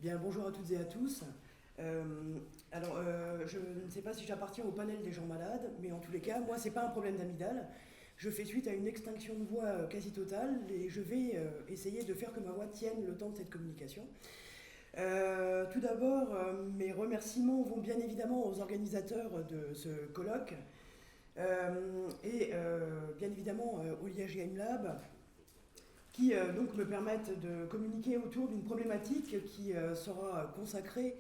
Bien, bonjour à toutes et à tous. Je ne sais pas si j'appartiens au panel des gens malades, mais en tous les cas, moi, c'est pas un problème d'amygdale. Je fais suite à une extinction de voix quasi totale et je vais essayer de faire que ma voix tienne le temps de cette communication. Tout d'abord, mes remerciements vont bien évidemment aux organisateurs de ce colloque bien évidemment au Liège Game Lab, qui donc me permettent de communiquer autour d'une problématique qui sera consacrée,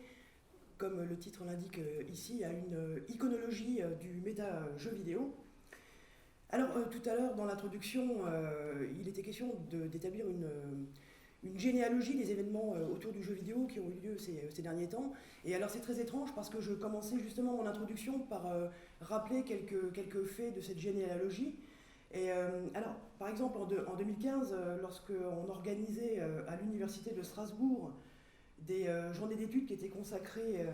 comme le titre l'indique ici, à une iconologie du méta-jeu vidéo. Alors tout à l'heure dans l'introduction, il était question d'établir une généalogie des événements autour du jeu vidéo qui ont eu lieu ces derniers temps. Et alors c'est très étrange parce que je commençais justement mon introduction par rappeler quelques faits de cette généalogie. Et alors, par exemple, en 2015, lorsqu'on organisait à l'université de Strasbourg des journées d'études qui étaient consacrées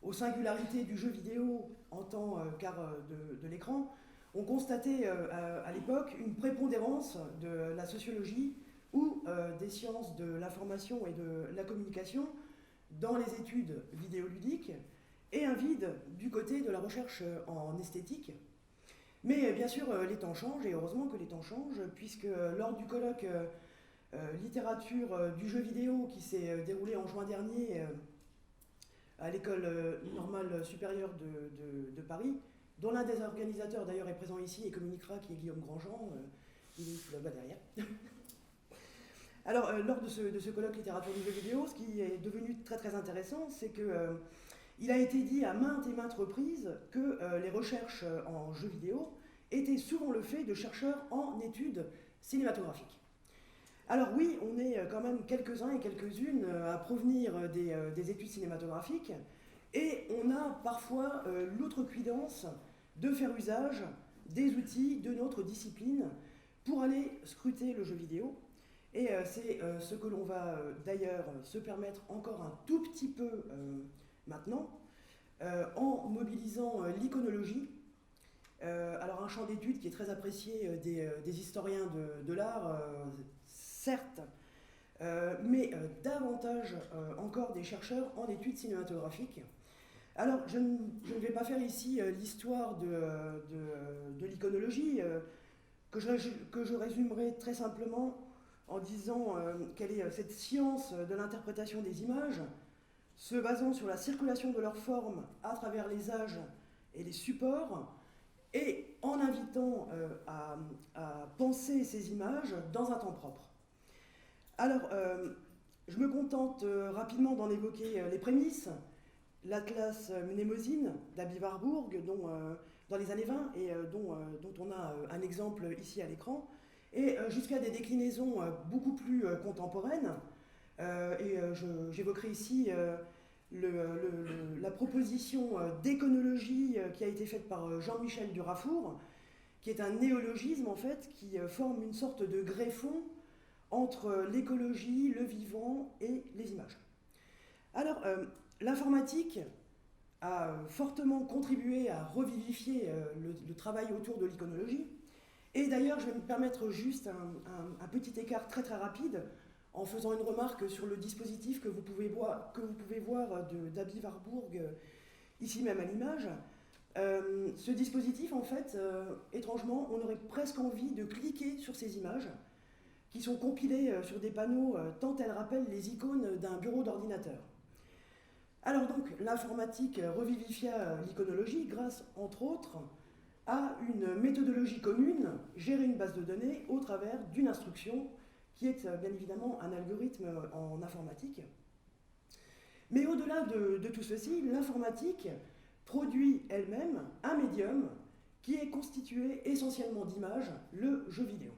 aux singularités du jeu vidéo en tant qu'art de l'écran, on constatait à l'époque une prépondérance de la sociologie ou des sciences de l'information et de la communication dans les études vidéoludiques et un vide du côté de la recherche en esthétique. Mais bien sûr, les temps changent, et heureusement que les temps changent, puisque lors du colloque littérature du jeu vidéo qui s'est déroulé en juin dernier à l'école normale supérieure de Paris, dont l'un des organisateurs d'ailleurs est présent ici et communiquera, qui est Guillaume Grandjean, il est là-bas derrière. Alors, lors de ce colloque littérature du jeu vidéo, ce qui est devenu très très intéressant, c'est que il a été dit à maintes et maintes reprises que les recherches en jeux vidéo étaient souvent le fait de chercheurs en études cinématographiques. Alors oui, on est quand même quelques-uns et quelques-unes à provenir des études cinématographiques, et on a parfois l'outrecuidance de faire usage des outils de notre discipline pour aller scruter le jeu vidéo. Et c'est ce que l'on va d'ailleurs se permettre encore un tout petit peu maintenant, en mobilisant l'iconologie. Alors un champ d'étude qui est très apprécié des historiens de l'art, certes, mais davantage encore des chercheurs en études cinématographiques. Alors je ne vais pas faire ici l'histoire de l'iconologie, que je résumerai très simplement en disant quelle est cette science de l'interprétation des images, se basant sur la circulation de leurs formes à travers les âges et les supports, et en invitant à penser ces images dans un temps propre. Alors, je me contente rapidement d'en évoquer les prémices. L'Atlas Mnémosyne d'Aby Warburg, dans les années 20, et dont on a un exemple ici à l'écran, et jusqu'à des déclinaisons beaucoup plus contemporaines. J'évoquerai ici la proposition d'éconologie qui a été faite par Jean-Michel Durafour, qui est un néologisme en fait, qui forme une sorte de greffon entre l'écologie, le vivant et les images. Alors, l'informatique a fortement contribué à revivifier le travail autour de l'iconologie. Et d'ailleurs, je vais me permettre juste un petit écart très très rapide en faisant une remarque sur le dispositif que vous pouvez voir d'Aby Warburg, ici même à l'image. Ce dispositif, en fait, étrangement, on aurait presque envie de cliquer sur ces images qui sont compilées sur des panneaux tant elles rappellent les icônes d'un bureau d'ordinateur. Alors donc, l'informatique revivifia l'iconologie grâce, entre autres, à une méthodologie commune, gérer une base de données au travers d'une instruction qui est bien évidemment un algorithme en informatique. Mais au-delà de tout ceci, l'informatique produit elle-même un médium qui est constitué essentiellement d'images, le jeu vidéo.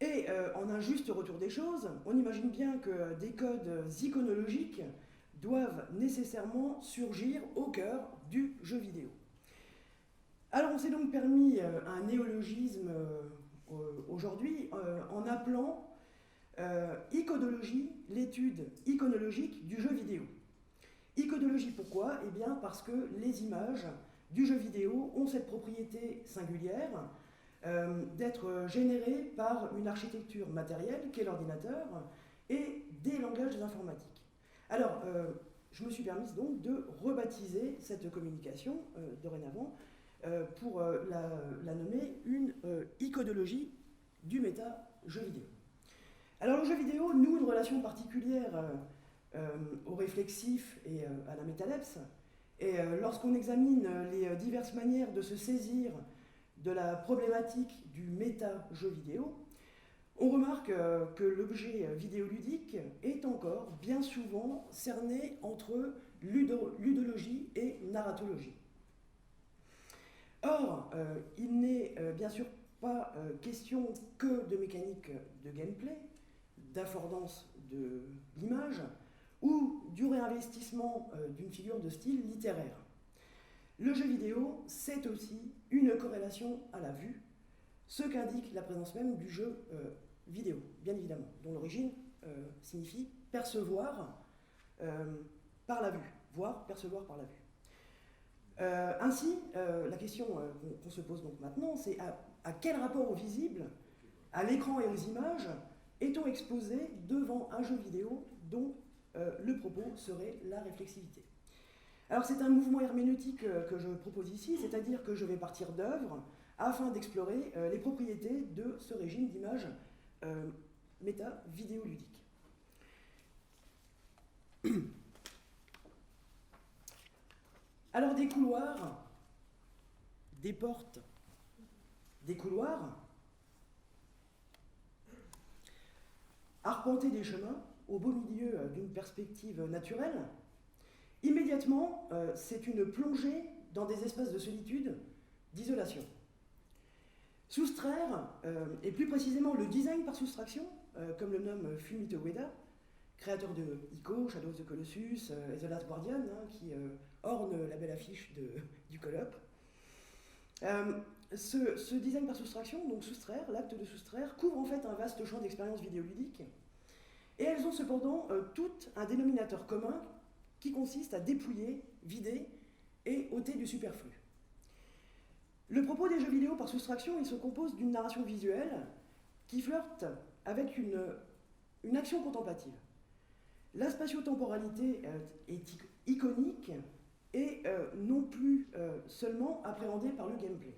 Et en un juste retour des choses, on imagine bien que des codes iconologiques doivent nécessairement surgir au cœur du jeu vidéo. Alors on s'est donc permis un néologisme aujourd'hui en appelant icodologie l'étude iconologique du jeu vidéo. Icodologie pourquoi ? Eh bien parce que les images du jeu vidéo ont cette propriété singulière d'être générées par une architecture matérielle qu'est l'ordinateur et des langages informatiques. Alors, je me suis permise donc de rebaptiser cette communication dorénavant pour la nommer une icodologie du méta-jeu vidéo. Alors le jeu vidéo noue une relation particulière au réflexif et à la métalepse, et lorsqu'on examine les diverses manières de se saisir de la problématique du méta-jeu vidéo, on remarque que l'objet vidéoludique est encore bien souvent cerné entre ludologie et narratologie. Or, il n'est bien sûr pas question que de mécanique de gameplay, d'affordance de l'image ou du réinvestissement d'une figure de style littéraire. Le jeu vidéo, c'est aussi une corrélation à la vue, ce qu'indique la présence même du jeu vidéo, bien évidemment, dont l'origine signifie percevoir par la vue, voire percevoir par la vue. Ainsi, la question qu'on se pose donc maintenant, c'est à quel rapport au visible, à l'écran et aux images, est-on exposé devant un jeu vidéo dont le propos serait la réflexivité? Alors c'est un mouvement herméneutique que je propose ici, c'est-à-dire que je vais partir d'œuvres afin d'explorer les propriétés de ce régime d'image méta-vidéoludique. Alors des couloirs, des portes, des couloirs, arpenter des chemins au beau milieu d'une perspective naturelle, immédiatement, c'est une plongée dans des espaces de solitude, d'isolation. Soustraire, et plus précisément le design par soustraction, comme le nomme Fumito Ueda, créateur de Ico, Shadow of the Colossus et The Last Guardian, qui orne la belle affiche du colloque. Ce design par soustraction, donc soustraire, l'acte de soustraire, couvre en fait un vaste champ d'expériences vidéoludiques, et elles ont cependant toutes un dénominateur commun qui consiste à dépouiller, vider et ôter du superflu. Le propos des jeux vidéo par soustraction, il se compose d'une narration visuelle qui flirte avec une action contemplative. La spatio-temporalité est iconique et non plus seulement appréhendée par le gameplay.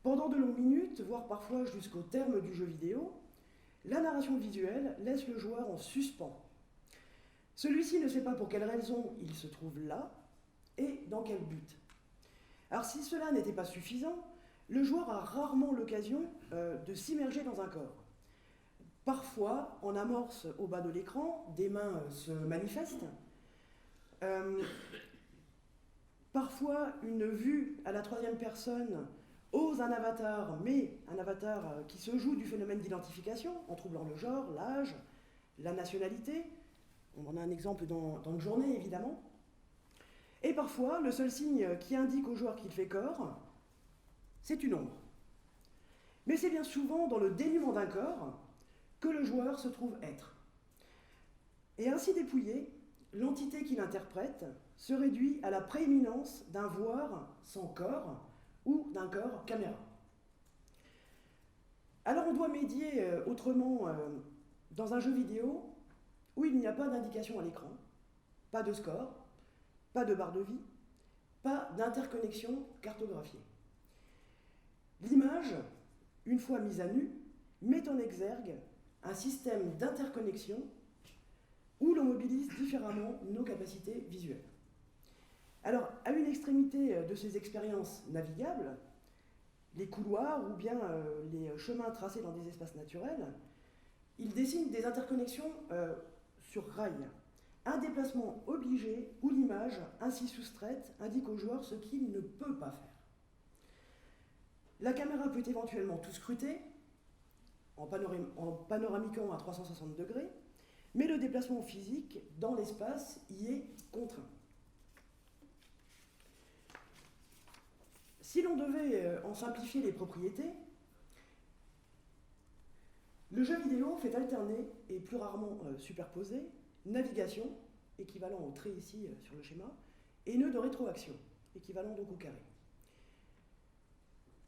Pendant de longues minutes, voire parfois jusqu'au terme du jeu vidéo, la narration visuelle laisse le joueur en suspens. Celui-ci ne sait pas pour quelle raison il se trouve là et dans quel but. Alors si cela n'était pas suffisant, le joueur a rarement l'occasion de s'immerger dans un corps. Parfois, en amorce au bas de l'écran, des mains se manifestent. Parfois, une vue à la troisième personne ose un avatar, mais un avatar qui se joue du phénomène d'identification, en troublant le genre, l'âge, la nationalité. On en a un exemple dans Une journée, évidemment. Et parfois, le seul signe qui indique au joueur qu'il fait corps, c'est une ombre. Mais c'est bien souvent dans le dénuement d'un corps que le joueur se trouve être. Et ainsi dépouillé, l'entité qu'il interprète se réduit à la prééminence d'un voir sans corps ou d'un corps caméra. Alors on doit médier autrement dans un jeu vidéo où il n'y a pas d'indication à l'écran, pas de score, pas de barre de vie, pas d'interconnexion cartographiée. L'image, une fois mise à nu, met en exergue un système d'interconnexion où l'on mobilise différemment nos capacités visuelles. Alors, à une extrémité de ces expériences navigables, les couloirs ou bien les chemins tracés dans des espaces naturels, ils dessinent des interconnexions sur rail, un déplacement obligé où l'image, ainsi soustraite, indique au joueur ce qu'il ne peut pas faire. La caméra peut éventuellement tout scruter, en panoramiquant à 360 degrés, mais le déplacement physique dans l'espace y est contraint. Si l'on devait en simplifier les propriétés, le jeu vidéo fait alterner, et plus rarement superposer, navigation, équivalent au trait ici sur le schéma, et nœud de rétroaction, équivalent donc au carré.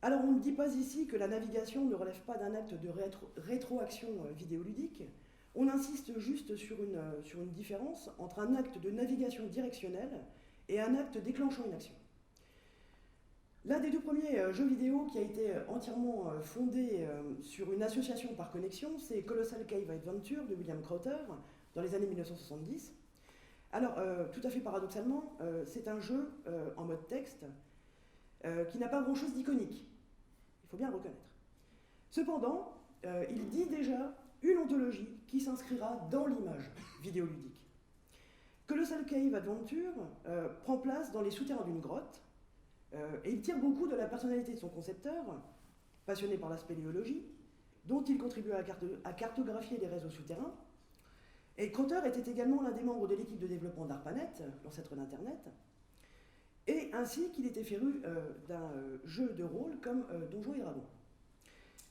Alors on ne dit pas ici que la navigation ne relève pas d'un acte de rétroaction vidéoludique. on insiste juste sur une différence entre un acte de navigation directionnelle et un acte déclenchant une action. L'un des 2 premiers jeux vidéo qui a été entièrement fondé sur une association par connexion, c'est Colossal Cave Adventure de William Crowther dans les années 1970. Alors, tout à fait paradoxalement, c'est un jeu en mode texte qui n'a pas grand-chose d'iconique. Il faut bien le reconnaître. Cependant, il dit déjà une ontologie qui s'inscrira dans l'image vidéoludique. Colossal Cave Adventure prend place dans les souterrains d'une grotte et il tire beaucoup de la personnalité de son concepteur, passionné par la spéléologie, dont il contribue à cartographier les réseaux souterrains. Et Crowther était également l'un des membres de l'équipe de développement d'ARPANET, l'ancêtre d'Internet, et ainsi qu'il était féru d'un jeu de rôle comme Donjons et Dragons.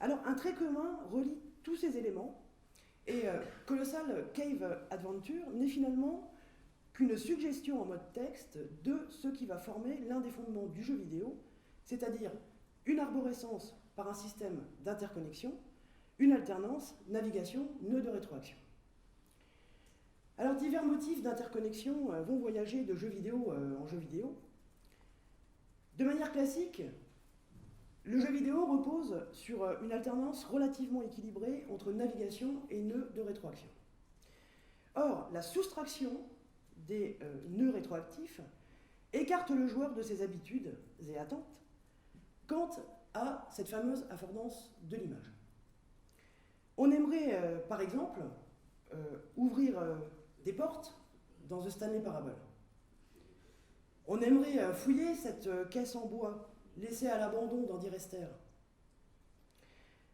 Alors, un trait commun relie tous ces éléments, et Colossal Cave Adventure n'est finalement qu'une suggestion en mode texte de ce qui va former l'un des fondements du jeu vidéo, c'est-à-dire une arborescence par un système d'interconnexion, une alternance, navigation, nœud de rétroaction. Alors, divers motifs d'interconnexion vont voyager de jeu vidéo en jeu vidéo. De manière classique, le jeu vidéo repose sur une alternance relativement équilibrée entre navigation et nœud de rétroaction. Or, la soustraction des nœuds rétroactifs écarte le joueur de ses habitudes et attentes quant à cette fameuse affordance de l'image. On aimerait, par exemple, ouvrir des portes dans The Stanley Parable. On aimerait fouiller cette caisse en bois laissée à l'abandon dans Die Rester.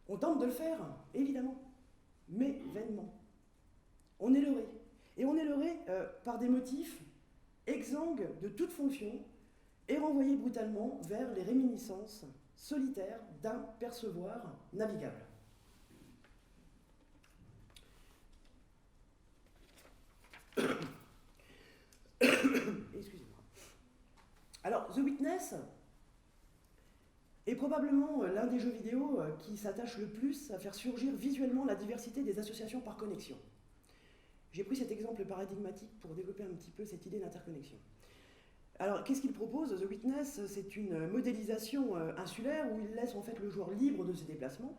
On tente de le faire, évidemment, mais vainement. On est leurré. Et on est leurré par des motifs exsangues de toute fonction et renvoyé brutalement vers les réminiscences solitaires d'un percevoir navigable. Excusez-moi. Alors, The Witness est probablement l'un des jeux vidéo qui s'attache le plus à faire surgir visuellement la diversité des associations par connexion. J'ai pris cet exemple paradigmatique pour développer un petit peu cette idée d'interconnexion. Alors, qu'est-ce qu'il propose? The Witness, c'est une modélisation insulaire où il laisse en fait le joueur libre de ses déplacements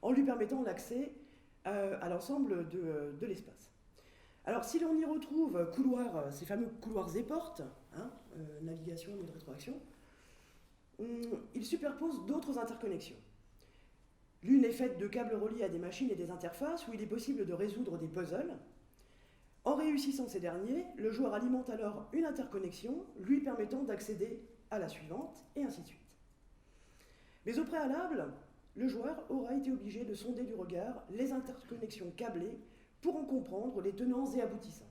en lui permettant l'accès à l'ensemble de l'espace. Alors, si l'on y retrouve couloirs, ces fameux couloirs et portes, navigation et de rétroaction, il superpose d'autres interconnexions. L'une est faite de câbles reliés à des machines et des interfaces où il est possible de résoudre des puzzles. En réussissant ces derniers, le joueur alimente alors une interconnexion lui permettant d'accéder à la suivante, et ainsi de suite. Mais au préalable, le joueur aura été obligé de sonder du regard les interconnexions câblées pour en comprendre les tenants et aboutissants.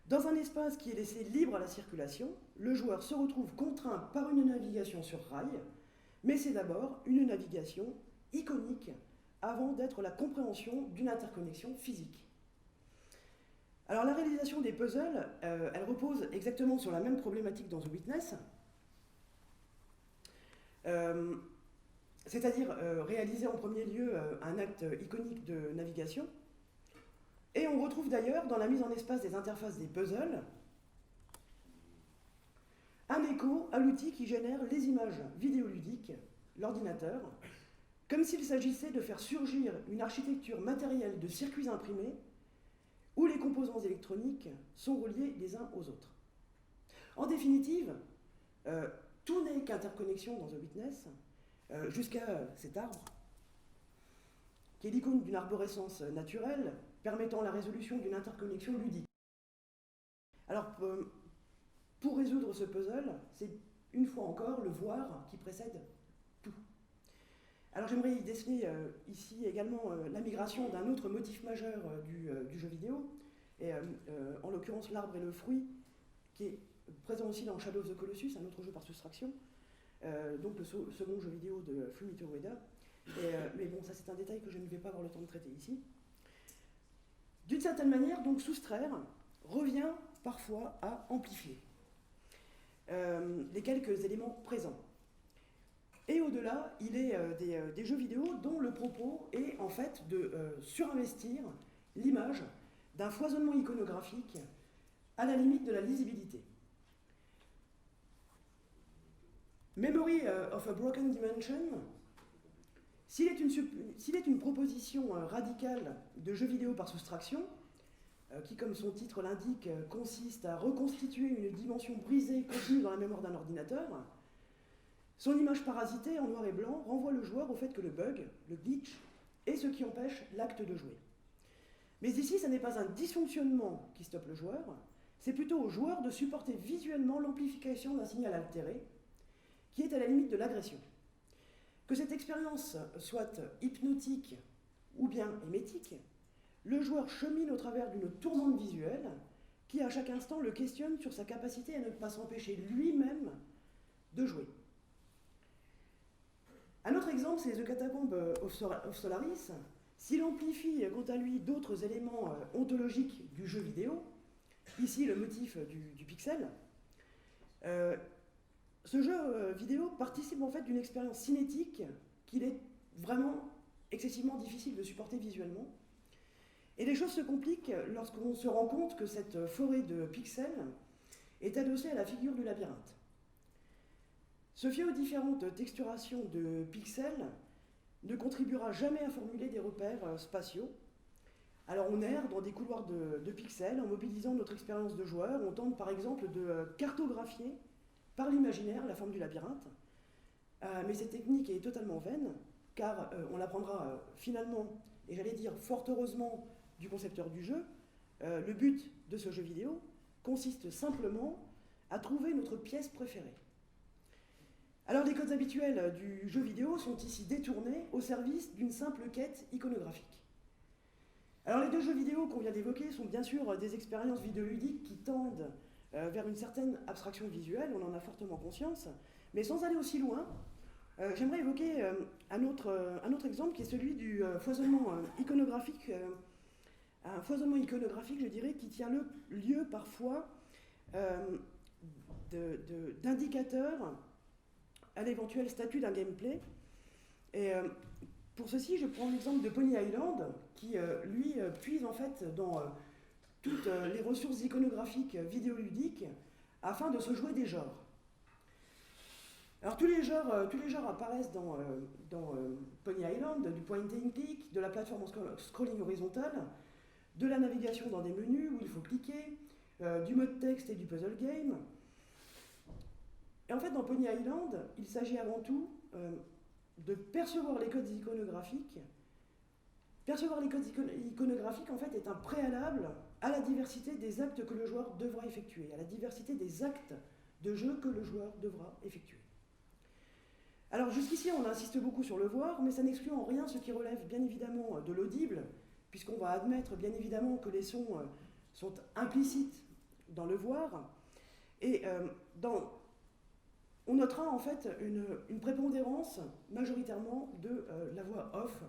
Dans un espace qui est laissé libre à la circulation, le joueur se retrouve contraint par une navigation sur rail, mais c'est d'abord une navigation iconique avant d'être la compréhension d'une interconnexion physique. Alors la réalisation des puzzles, elle repose exactement sur la même problématique dans The Witness, c'est-à-dire réaliser en premier lieu un acte iconique de navigation. Et on retrouve d'ailleurs dans la mise en espace des interfaces des puzzles un écho à l'outil qui génère les images vidéoludiques, l'ordinateur, comme s'il s'agissait de faire surgir une architecture matérielle de circuits imprimés où les composants électroniques sont reliés les uns aux autres. En définitive, tout n'est qu'interconnexion dans The Witness, jusqu'à cet arbre, qui est l'icône d'une arborescence naturelle permettant la résolution d'une interconnexion ludique. Alors, pour résoudre ce puzzle, c'est une fois encore le voir qui précède tout. Alors j'aimerais y déceler ici également la migration d'un autre motif majeur du jeu vidéo, et en l'occurrence l'arbre et le fruit, qui est présent aussi dans Shadow of the Colossus, un autre jeu par soustraction, donc le second jeu vidéo de Fumito Ueda. Mais bon, ça c'est un détail que je ne vais pas avoir le temps de traiter ici. D'une certaine manière, donc soustraire revient parfois à amplifier les quelques éléments présents. Et au-delà, il est des jeux vidéo dont le propos est en fait de surinvestir l'image d'un foisonnement iconographique à la limite de la lisibilité. Memory of a Broken Dimension, s'il est une proposition radicale de jeu vidéo par soustraction, qui, comme son titre l'indique, consiste à reconstituer une dimension brisée contenue dans la mémoire d'un ordinateur, son image parasitée en noir et blanc renvoie le joueur au fait que le bug, le glitch, est ce qui empêche l'acte de jouer. Mais ici, ce n'est pas un dysfonctionnement qui stoppe le joueur, c'est plutôt au joueur de supporter visuellement l'amplification d'un signal altéré, qui est à la limite de l'agression. Que cette expérience soit hypnotique ou bien émétique, le joueur chemine au travers d'une tourmente visuelle qui, à chaque instant, le questionne sur sa capacité à ne pas s'empêcher lui-même de jouer. Un autre exemple, c'est The Catacomb of Solaris. S'il amplifie, quant à lui, d'autres éléments ontologiques du jeu vidéo, ici le motif du pixel, ce jeu vidéo participe en fait d'une expérience cinétique qu'il est vraiment excessivement difficile de supporter visuellement. Et les choses se compliquent lorsqu'on se rend compte que cette forêt de pixels est adossée à la figure du labyrinthe. Se fier aux différentes texturations de pixels ne contribuera jamais à formuler des repères spatiaux. Alors on erre dans des couloirs de pixels en mobilisant notre expérience de joueur. On tente par exemple de cartographier par l'imaginaire la forme du labyrinthe. Mais cette technique est totalement vaine, car on l'apprendra finalement, et j'allais dire fort heureusement, du concepteur du jeu. Le but de ce jeu vidéo consiste simplement à trouver notre pièce préférée. Alors les codes habituels du jeu vidéo sont ici détournés au service d'une simple quête iconographique. Alors les deux jeux vidéo qu'on vient d'évoquer sont bien sûr des expériences vidéoludiques qui tendent vers une certaine abstraction visuelle, on en a fortement conscience, mais sans aller aussi loin, j'aimerais évoquer un autre exemple qui est celui du foisonnement iconographique, un foisonnement iconographique, je dirais, qui tient lieu parfois d'indicateurs à l'éventuel statut d'un gameplay. Et pour ceci, je prends l'exemple de Pony Island, qui, lui, puise en fait dans toutes les ressources iconographiques vidéoludiques afin de se jouer des genres. Alors tous les genres apparaissent dans Pony Island, du point and click, de la plateforme en scrolling horizontal, de la navigation dans des menus où il faut cliquer, du mode texte et du puzzle game. Et en fait, dans Pony Island, il s'agit avant tout de percevoir les codes iconographiques. Percevoir les codes iconographiques, en fait, est un préalable à la diversité des actes que le joueur devra effectuer, à la diversité des actes de jeu que le joueur devra effectuer. Alors jusqu'ici, on insiste beaucoup sur le voir, mais ça n'exclut en rien ce qui relève bien évidemment de l'audible, puisqu'on va admettre bien évidemment que les sons sont implicites dans le voir. Et on notera en fait une prépondérance majoritairement de la voix off.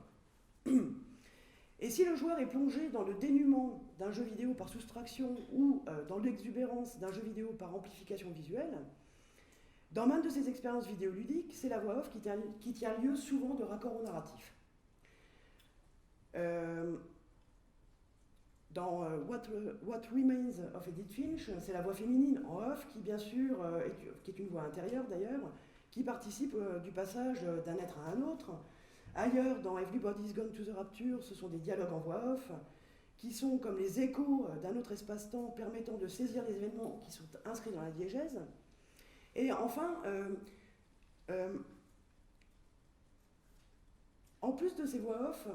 Et si le joueur est plongé dans le dénuement d'un jeu vidéo par soustraction ou dans l'exubérance d'un jeu vidéo par amplification visuelle, dans maintes de ces expériences vidéoludiques, c'est la voix off qui tient lieu souvent de raccord au narratif. Dans What Remains of Edith Finch, c'est la voix féminine en off qui, bien sûr, qui est une voix intérieure d'ailleurs, qui participe du passage d'un être à un autre. Ailleurs, dans Everybody's Gone to the Rapture, ce sont des dialogues en voix off qui sont comme les échos d'un autre espace-temps permettant de saisir les événements qui sont inscrits dans la diégèse. Et enfin, en plus de ces voix off,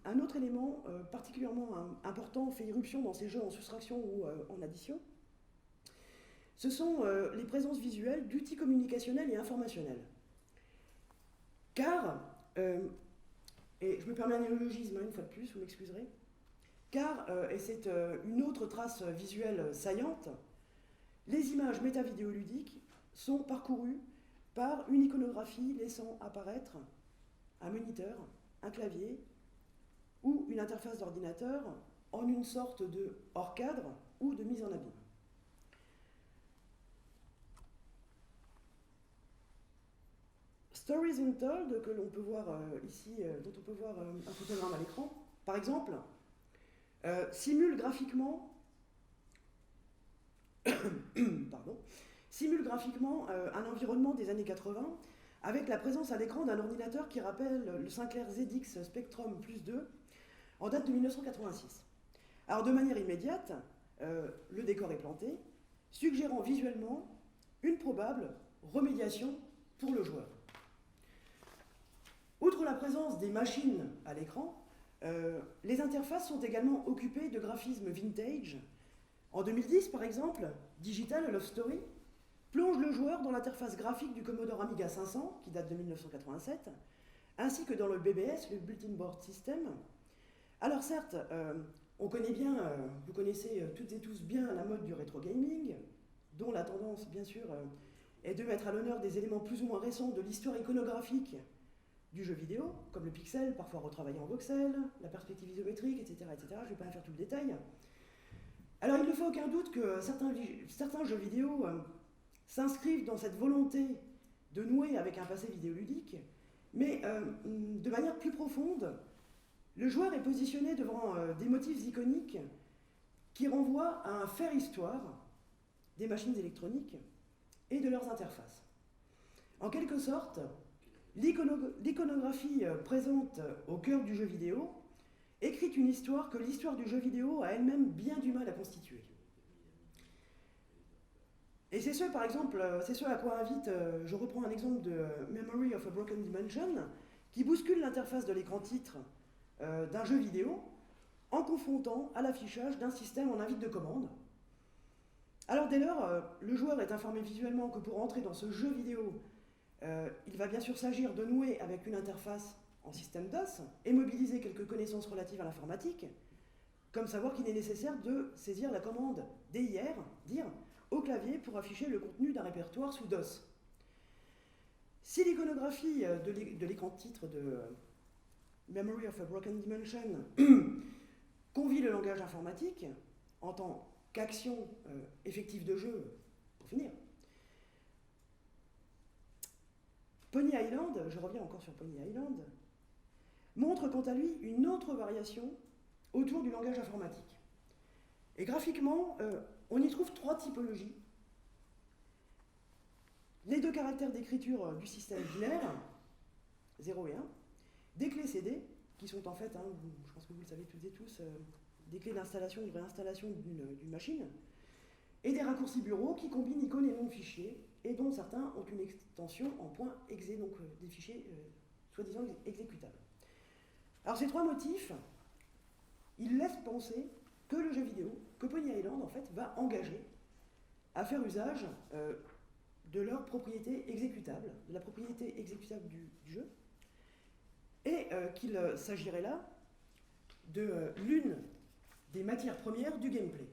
un autre élément particulièrement important fait irruption dans ces jeux en soustraction ou en addition, ce sont les présences visuelles d'outils communicationnels et informationnels. Car, et je me permets un néologisme une fois de plus, vous m'excuserez, car, et c'est une autre trace visuelle saillante, les images métavidéoludiques sont parcourues par une iconographie laissant apparaître un moniteur, un clavier ou une interface d'ordinateur en une sorte de hors-cadre ou de mise en abîme. Stories Untold, que l'on peut voir ici, dont on peut voir un photogramme à l'écran, par exemple, simule graphiquement, pardon, simule graphiquement un environnement des années 80 avec la présence à l'écran d'un ordinateur qui rappelle le Sinclair ZX Spectrum Plus 2 en date de 1986. Alors de manière immédiate, le décor est planté, suggérant visuellement une probable remédiation pour le joueur. Outre la présence des machines à l'écran, les interfaces sont également occupées de graphismes vintage. En 2010, par exemple, Digital Love Story plonge le joueur dans l'interface graphique du Commodore Amiga 500, qui date de 1987, ainsi que dans le BBS, le Built-in Board System. Alors certes, on connaît bien, vous connaissez toutes et tous bien la mode du rétro gaming, dont la tendance, bien sûr, est de mettre à l'honneur des éléments plus ou moins récents de l'histoire iconographique du jeu vidéo, comme le pixel, parfois retravaillé en voxel, la perspective isométrique, etc. etc. Je ne vais pas faire tout le détail. Alors il ne fait aucun doute que certains jeux vidéo s'inscrivent dans cette volonté de nouer avec un passé vidéoludique, mais de manière plus profonde, le joueur est positionné devant des motifs iconiques qui renvoient à un faire histoire des machines électroniques et de leurs interfaces. En quelque sorte, l'iconographie présente au cœur du jeu vidéo écrit une histoire que l'histoire du jeu vidéo a elle-même bien du mal à constituer. Et c'est ce, par exemple, c'est ce à quoi invite, je reprends un exemple de Memory of a Broken Dimension, qui bouscule l'interface de l'écran titre d'un jeu vidéo en confrontant à l'affichage d'un système en invite de commande. Alors dès lors, le joueur est informé visuellement que pour entrer dans ce jeu vidéo, il va bien sûr s'agir de nouer avec une interface en système DOS et mobiliser quelques connaissances relatives à l'informatique, comme savoir qu'il est nécessaire de saisir la commande DIR, dire, au clavier pour afficher le contenu d'un répertoire sous DOS. Si l'iconographie de l'écran titre de Memory of a Broken Dimension convie le langage informatique en tant qu'action effective de jeu, pour finir, Pony Island, je reviens encore sur Pony Island, montre quant à lui une autre variation autour du langage informatique. Et graphiquement, on y trouve trois typologies. Les deux caractères d'écriture du système binaire, 0 et 1, des clés CD, qui sont en fait, je pense que vous le savez toutes et tous, des clés d'installation, de réinstallation d'une machine, et des raccourcis bureau qui combinent icônes et noms de fichiers, et dont certains ont une extension en .exe, donc des fichiers soi-disant exécutables. Alors ces trois motifs, ils laissent penser que le jeu vidéo, que Pony Island en fait, va engager à faire usage de leur propriété exécutable, de la propriété exécutable du jeu, et qu'il s'agirait là de l'une des matières premières du gameplay.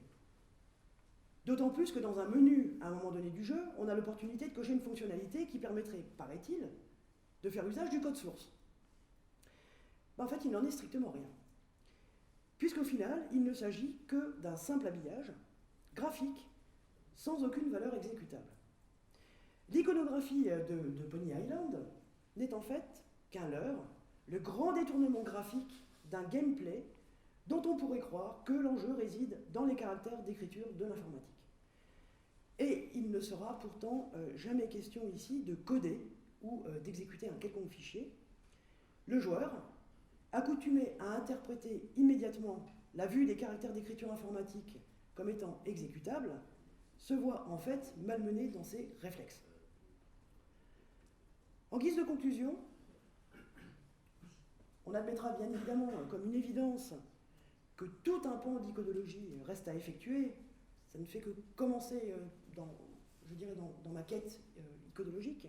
D'autant plus que dans un menu, à un moment donné du jeu, on a l'opportunité de cocher une fonctionnalité qui permettrait, paraît-il, de faire usage du code source. Ben, en fait, il n'en est strictement rien. Puisqu'au final, il ne s'agit que d'un simple habillage graphique sans aucune valeur exécutable. L'iconographie de Pony Island n'est en fait qu'un leurre, le grand détournement graphique d'un gameplay dont on pourrait croire que l'enjeu réside dans les caractères d'écriture de l'informatique. Et il ne sera pourtant jamais question ici de coder ou d'exécuter un quelconque fichier. Le joueur, accoutumé à interpréter immédiatement la vue des caractères d'écriture informatique comme étant exécutables, se voit en fait malmené dans ses réflexes. En guise de conclusion, on admettra bien évidemment comme une évidence que tout un pan d'iconologie reste à effectuer. Ça ne fait que commencer dans ma quête iconologique,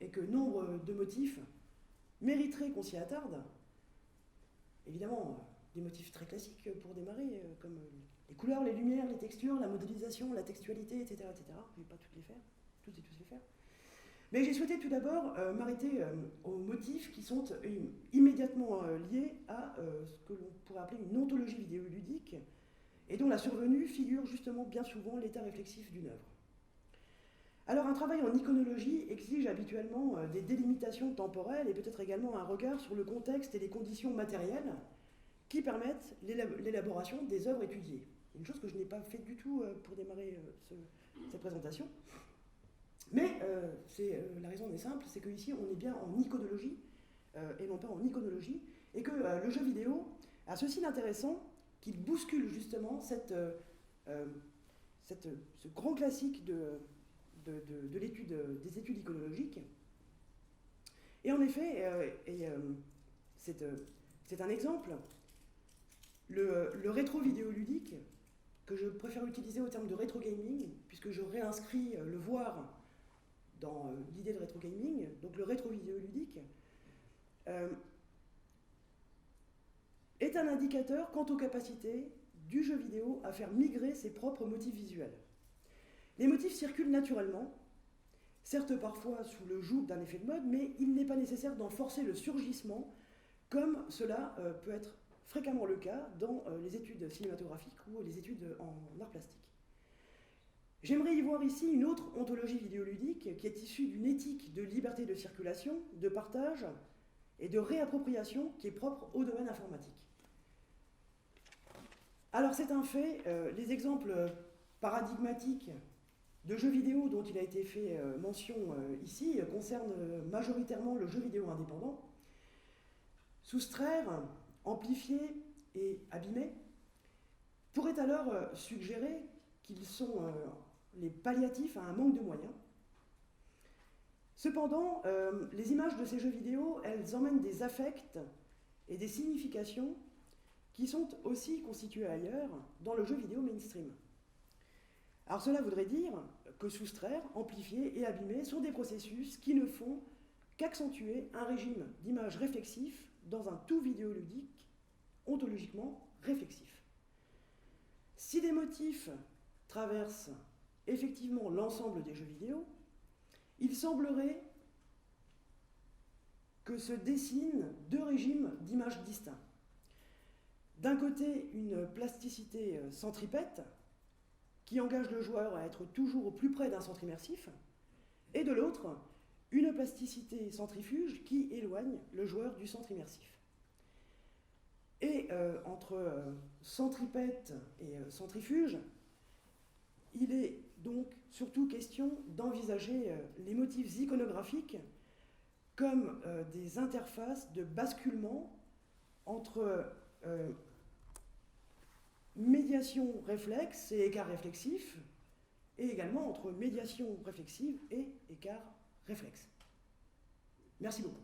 et que nombre de motifs mériteraient qu'on s'y attarde. Évidemment, des motifs très classiques pour démarrer, comme les couleurs, les lumières, les textures, la modélisation, la textualité, etc. etc. Je ne vais pas toutes et tous les faire. Mais j'ai souhaité tout d'abord m'arrêter aux motifs qui sont immédiatement liés à ce que l'on pourrait appeler une ontologie vidéoludique, et dont la survenue figure justement bien souvent l'état réflexif d'une œuvre. Alors un travail en iconologie exige habituellement des délimitations temporelles et peut-être également un regard sur le contexte et les conditions matérielles qui permettent l'élaboration des œuvres étudiées. Une chose que je n'ai pas fait du tout pour démarrer cette présentation. Mais la raison est simple, c'est qu'ici on est bien en iconologie et non pas en iconologie, et que le jeu vidéo a ceci d'intéressant qu'il bouscule justement ce grand classique des études iconologiques. Et en effet, c'est un exemple, le rétro-vidéoludique, que je préfère utiliser au terme de rétro-gaming, puisque je réinscris le voir dans l'idée de rétro-gaming, donc le rétro-vidéoludique, est un indicateur quant aux capacités du jeu vidéo à faire migrer ses propres motifs visuels. Les motifs circulent naturellement, certes parfois sous le joug d'un effet de mode, mais il n'est pas nécessaire d'en forcer le surgissement, comme cela peut être fréquemment le cas dans les études cinématographiques ou les études en art plastique. J'aimerais y voir ici une autre ontologie vidéoludique qui est issue d'une éthique de liberté de circulation, de partage et de réappropriation qui est propre au domaine informatique. Alors c'est un fait, les exemples paradigmatiques de jeux vidéo dont il a été fait mention ici concernent majoritairement le jeu vidéo indépendant. Soustraire, amplifier et abîmer pourrait alors suggérer qu'ils sont les palliatifs à un manque de moyens. Cependant, les images de ces jeux vidéo, elles emmènent des affects et des significations qui sont aussi constituées ailleurs dans le jeu vidéo mainstream. Alors cela voudrait dire que soustraire, amplifier et abîmer sont des processus qui ne font qu'accentuer un régime d'image réflexif dans un tout vidéoludique ontologiquement réflexif. Si des motifs traversent effectivement l'ensemble des jeux vidéo, il semblerait que se dessinent deux régimes d'images distincts. D'un côté, une plasticité centripète, qui engage le joueur à être toujours au plus près d'un centre immersif, et de l'autre, une plasticité centrifuge qui éloigne le joueur du centre immersif. Et entre centripète et centrifuge, il est donc surtout question d'envisager les motifs iconographiques comme des interfaces de basculement entre médiation réflexe et écart réflexif, et également entre médiation réflexive et écart réflexe. Merci beaucoup.